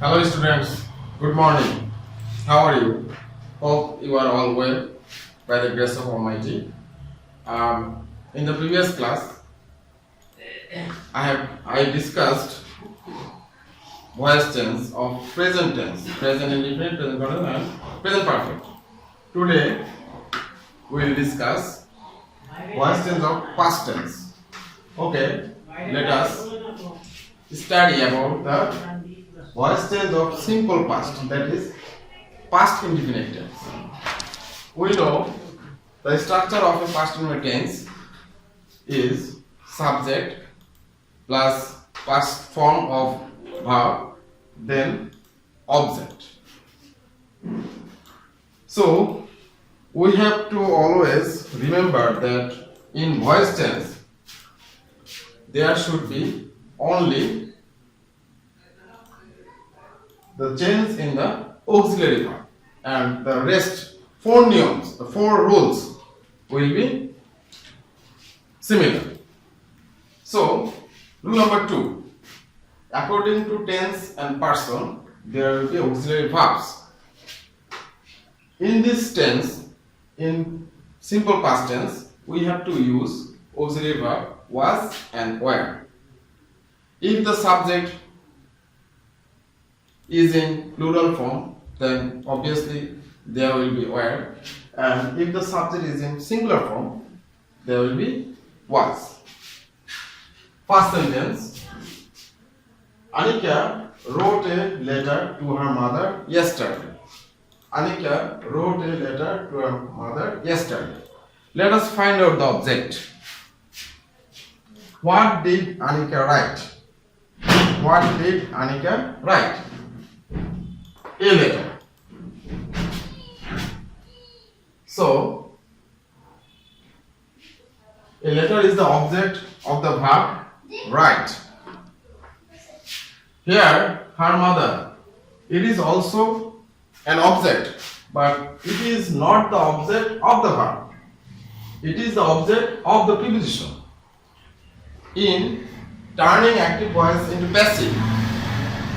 Hello students, good morning. How are you? Hope you are all well by the grace of Almighty. In the previous class, I discussed voice tense of present tense, present indefinite, present continuous, and present perfect. Today we will discuss voice tense of past tense. Okay, let us study about the voice tense of simple past, that is past indefinite tense. We know the structure of a past indefinite tense is subject plus past form of verb, then object. So we have to always remember that in voice tense there should be only the change in the auxiliary verb, and the rest four norms, the four rules will be similar. So rule number 2, according to tense and person there will be auxiliary verbs. In this tense, in simple past tense, we have to use auxiliary verb was and were. If the subject is in plural form, then obviously there will be were, and if the subject is in singular form, there will be was. First sentence: Anika wrote a letter to her mother yesterday. Anika wrote a letter to her mother yesterday. Let us find out the object. What did Anika write? What did Anika write? A letter. So, a letter is the object of the verb write. Here, her mother, it is also an object, but it is not the object of the verb. It is the object of the preposition. In turning active voice into passive,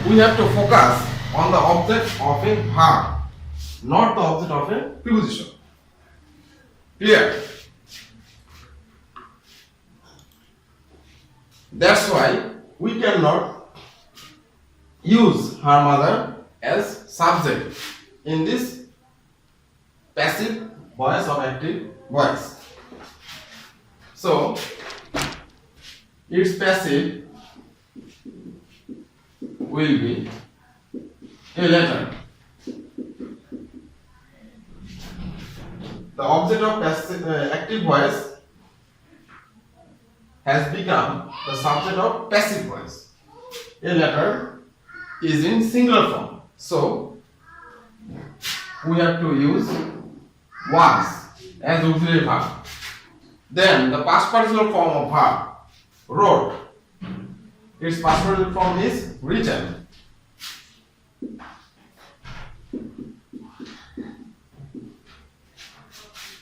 we have to focus on the object of a verb, not the object of a preposition. Clear? That's why we cannot use her mother as subject in this passive voice of active voice. So, its passive will be a letter. The object of passive, active voice has become the subject of passive voice. A letter is in singular form, so we have to use was as auxiliary verb. Then the past participle form of verb wrote, its past participle form is written.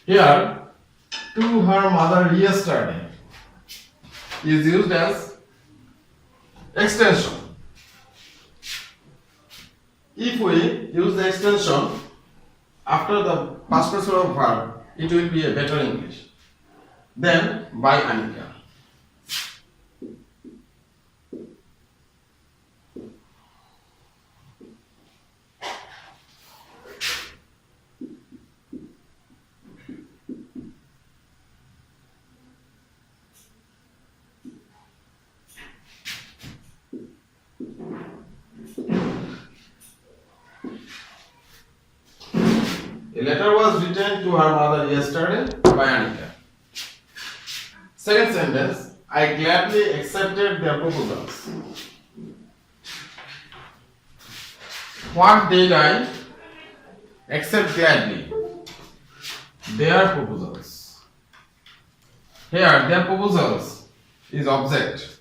Here, to her mother yesterday is used as extension. If we use the extension after the past participle of verb, it will be a better English. Then by Anika. A letter was written to her mother yesterday by Anika. Second sentence: I gladly accepted their proposals. What did I accept gladly? Their proposals. Here, their proposals is object.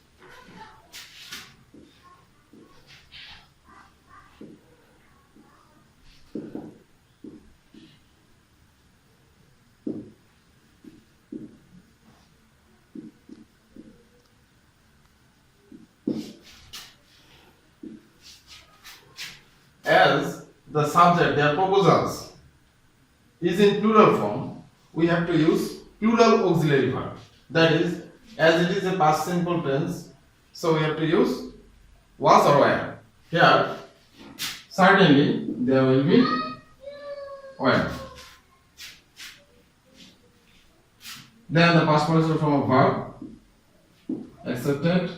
as the subject, their proposals, is in plural form, we have to use plural auxiliary verb. That is, as it is a past simple tense, so we have to use was or were. Here, certainly there will be were. Then the past participle form of verb, accepted.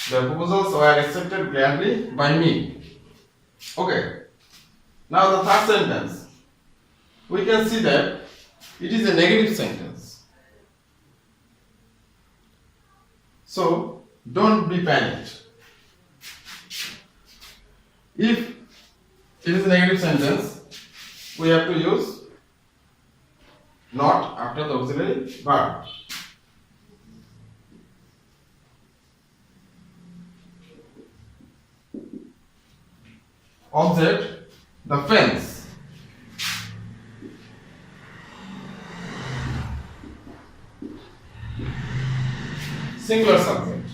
The proposals were accepted gladly by me. Okay. Now the third sentence. We can see that it is a negative sentence. So don't be panicked. If it is a negative sentence, we have to use not after the auxiliary verb. Object, the fence. Singular subject.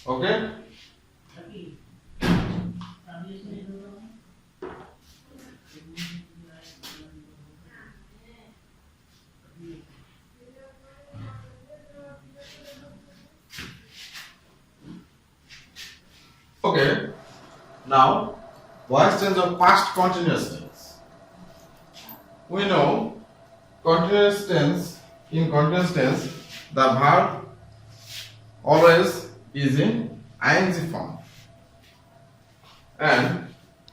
Okay? Okay, now voice tense of past continuous tense. We know continuous tense, in continuous tense, the verb always is in ing form. And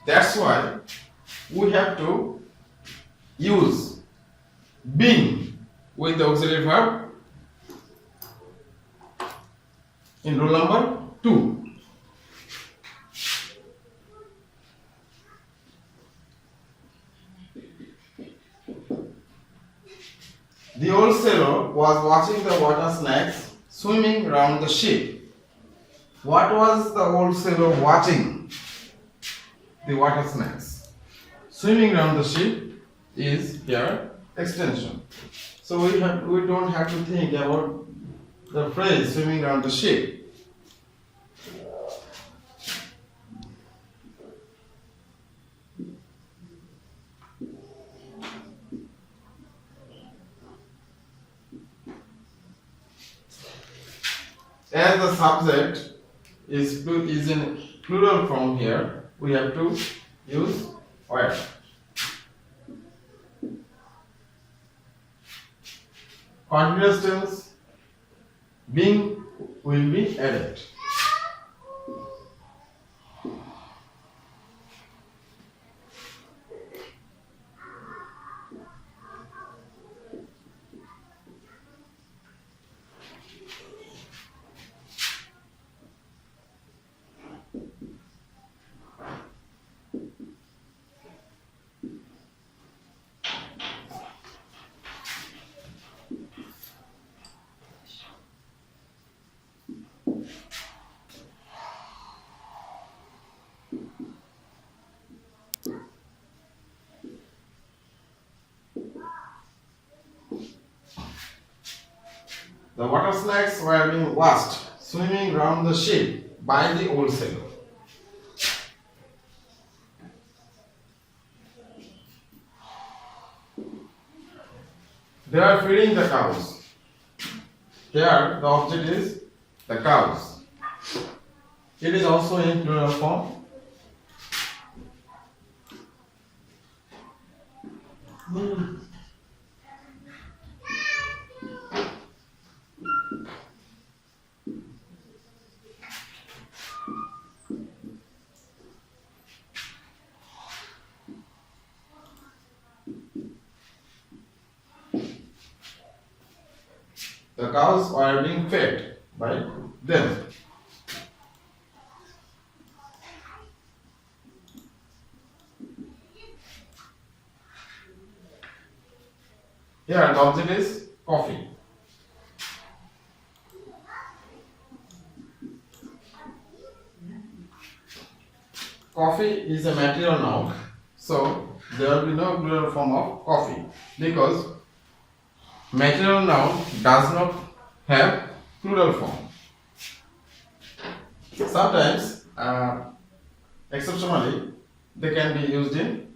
that's why we have to use being with the auxiliary verb in rule number 2. The old sailor was watching the water snakes swimming round the ship. What was the old sailor watching? The water snakes. Swimming round the ship is here extension. So we don't have to think about the phrase swimming round the ship. As the subject is in plural form here, we have to use were. Continuous tense, being will be added. The water snakes were being watched swimming round the ship by the old sailor. They are feeding the cows. Here, the object is the cows. It is also in plural form. The cows are being fed by them. Here the object is coffee. Coffee is a material noun, so there will be no plural form of coffee because material noun does not have plural form. Sometimes, exceptionally, they can be used in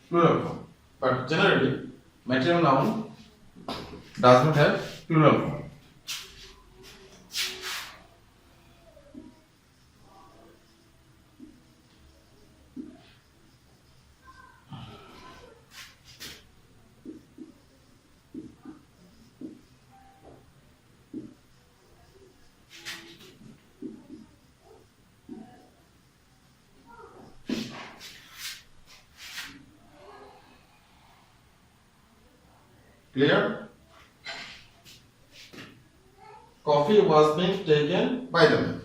plural form, but generally, material noun does not have plural form. Clear? Coffee was being taken by the man.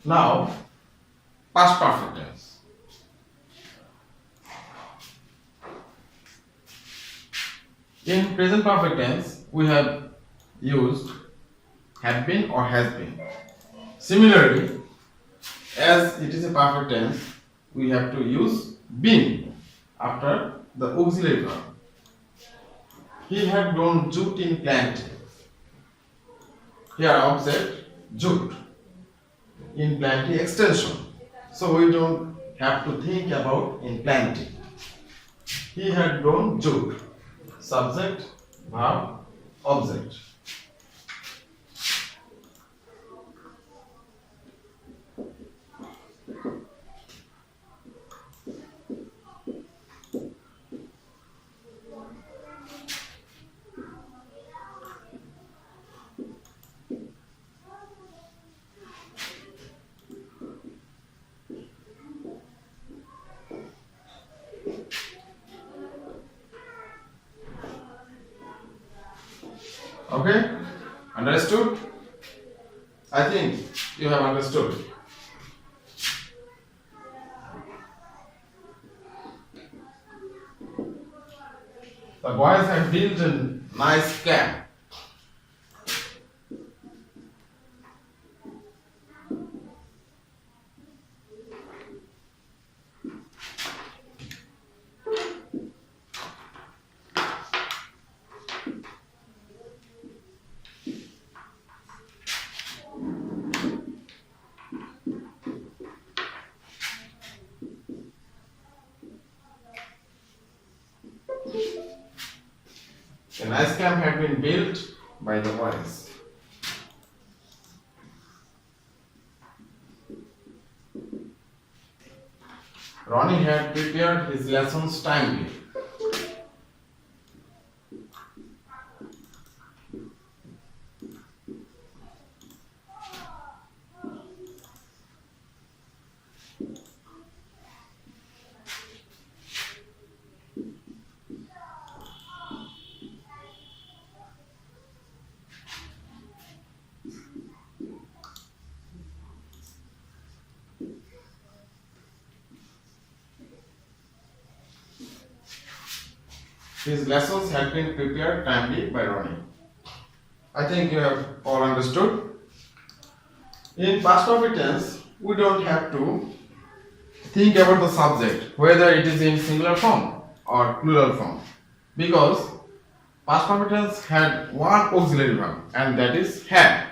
Now, past perfect tense. In present perfect tense, we have used have been or has been. Similarly, as it is a perfect tense, we have to use been after the auxiliary verb. He had grown jute in plenty. Here object jute in plenty extension. So we don't have to think about in plenty. He had grown jute. Subject, verb, object. Okay? Understood? I think you have understood. The boys have built a nice camp. A nice camp had been built by the boys. Ronnie had prepared his lessons timely. His lessons had been prepared timely by Ronnie. I think you have all understood. In past perfect tense, we don't have to think about the subject, whether it is in singular form or plural form, because past perfect tense had one auxiliary verb, and that is had.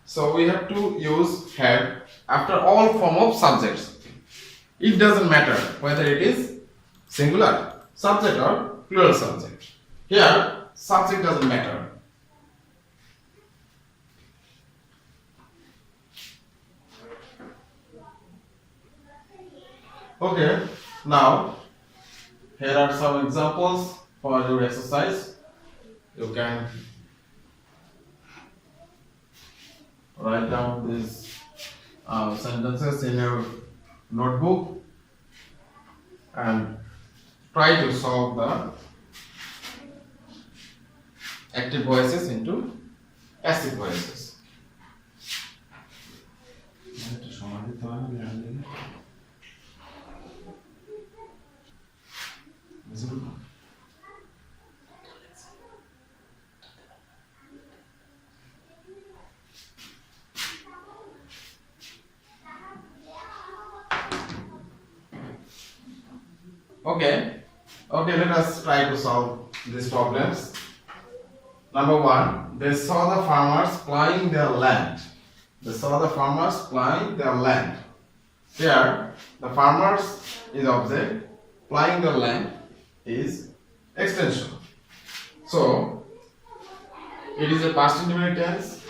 So we have to use had after all form of subjects. It doesn't matter whether it is singular subject or plural subject. Here, subject doesn't matter. Okay, now here are some examples for your exercise. You can write down these sentences in your notebook and try to solve the active voices into passive voices. Okay, let us try to solve these problems. Number one, they saw the farmers plowing their land. They saw the farmers plowing their land. Here, the farmers is object, plowing the land is extension. So, it is a past indefinite tense.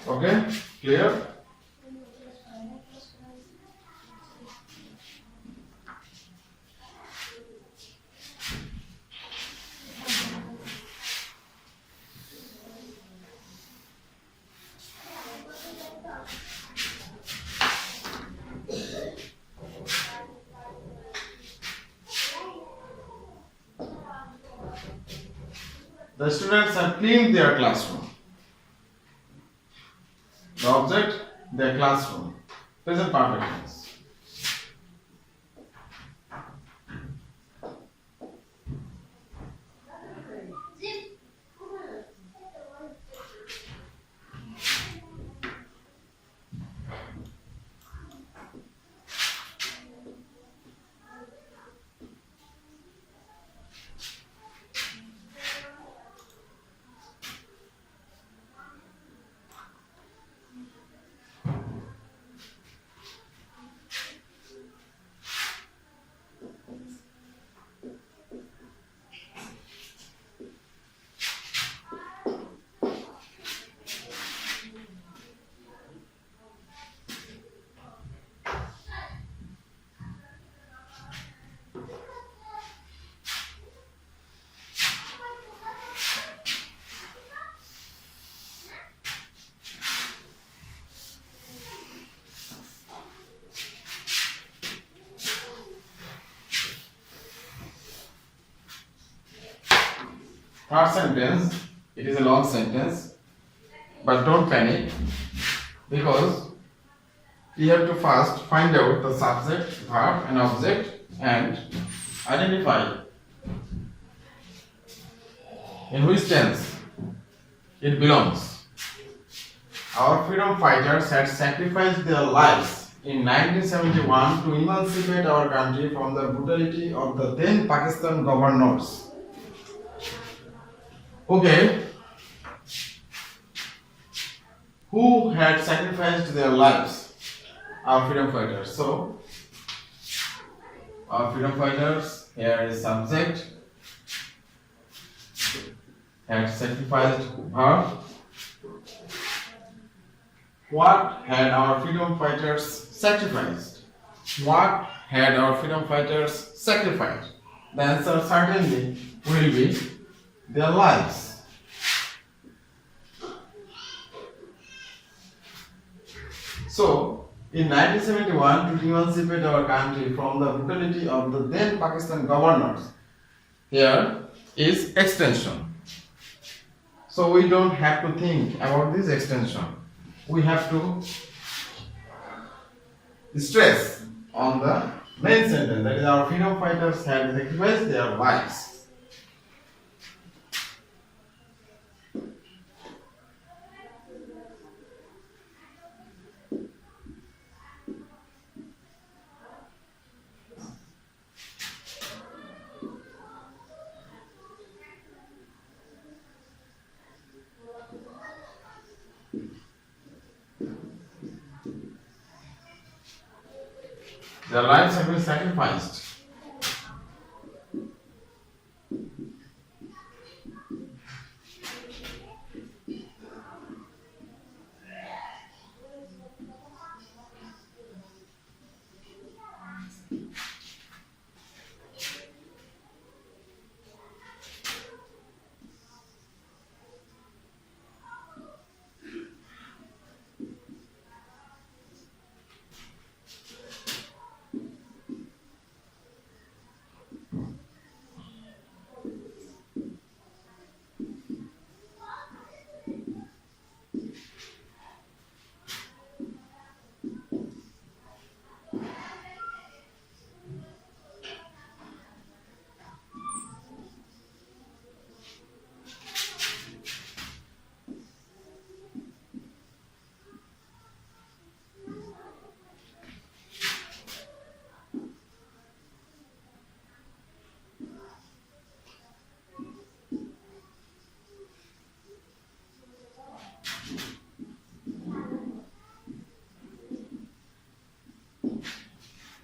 Okay, clear? The students have cleaned their classroom. The object, their classroom. Present perfect tense. Third sentence, it is a long sentence, but don't panic because you have to first find out the subject, verb and object and identify in which tense it belongs. Our freedom fighters had sacrificed their lives in 1971 to emancipate our country from the brutality of the then Pakistan governors. Okay, who had sacrificed their lives? Our freedom fighters. So, our freedom fighters, here is subject, had sacrificed verb. What had our freedom fighters sacrificed? What had our freedom fighters sacrificed? The answer certainly will be their lives. So, in 1971, to emancipate our country from the brutality of the then Pakistan governors, here is extension. So, we don't have to think about this extension. We have to stress on the main sentence, that is, our freedom fighters had sacrificed their lives. Their lives have been sacrificed.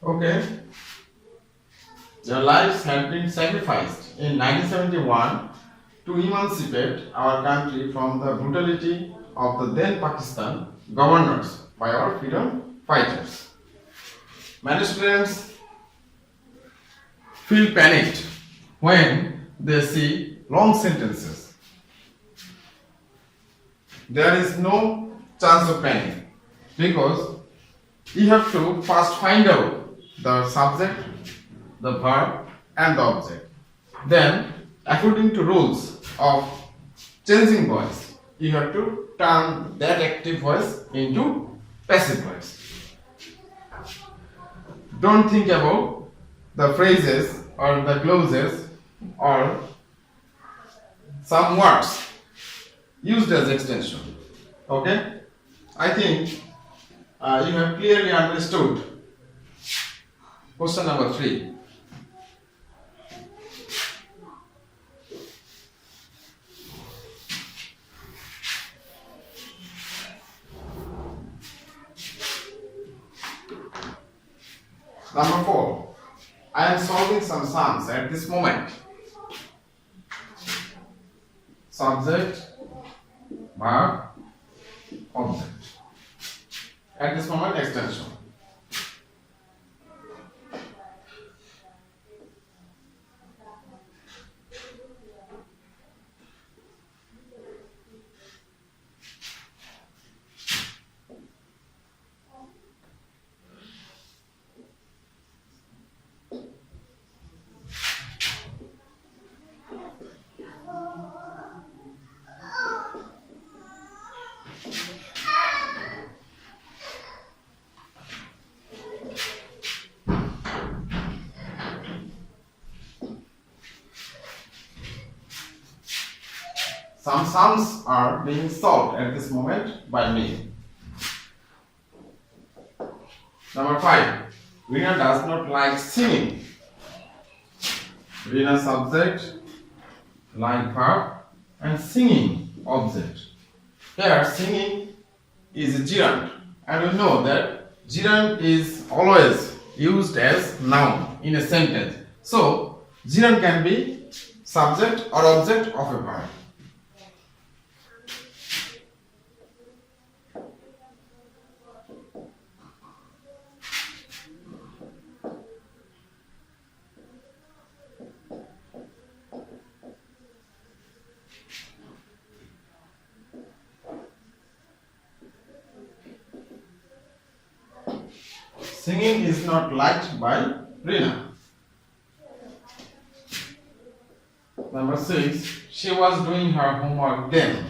Okay. Their lives had been sacrificed in 1971 to emancipate our country from the brutality of the then Pakistan governors by our freedom fighters. Many students feel panicked when they see long sentences. There is no chance of panic because you have to first find out the subject, the verb and the object. Then, according to rules of changing voice, you have to turn that active voice into passive voice. Don't think about the phrases or the clauses or some words used as extension. Okay? I think you have clearly understood question number 3. Number 4. I am solving some sums at this moment. Subject, verb, object. At this moment, extension. Some sums are being solved at this moment by me. Number 5. Rina does not like singing. Rina subject, like verb, and singing object. Here, singing is a gerund, and we know that gerund is always used as noun in a sentence. So, gerund can be subject or object of a verb. Singing is not liked by Rina. Number 6. She was doing her homework then.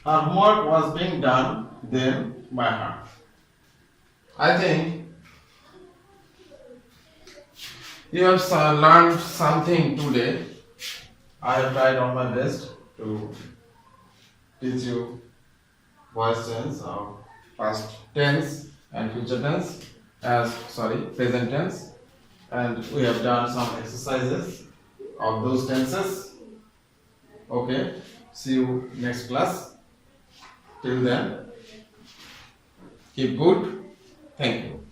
Her homework was being done then by her. I think you have learned something today. I have tried on my best to teach you voice tense of past tense and future tense present tense, and we have done some exercises of those tenses. Okay, see you next class. Till then, keep good. Thank you.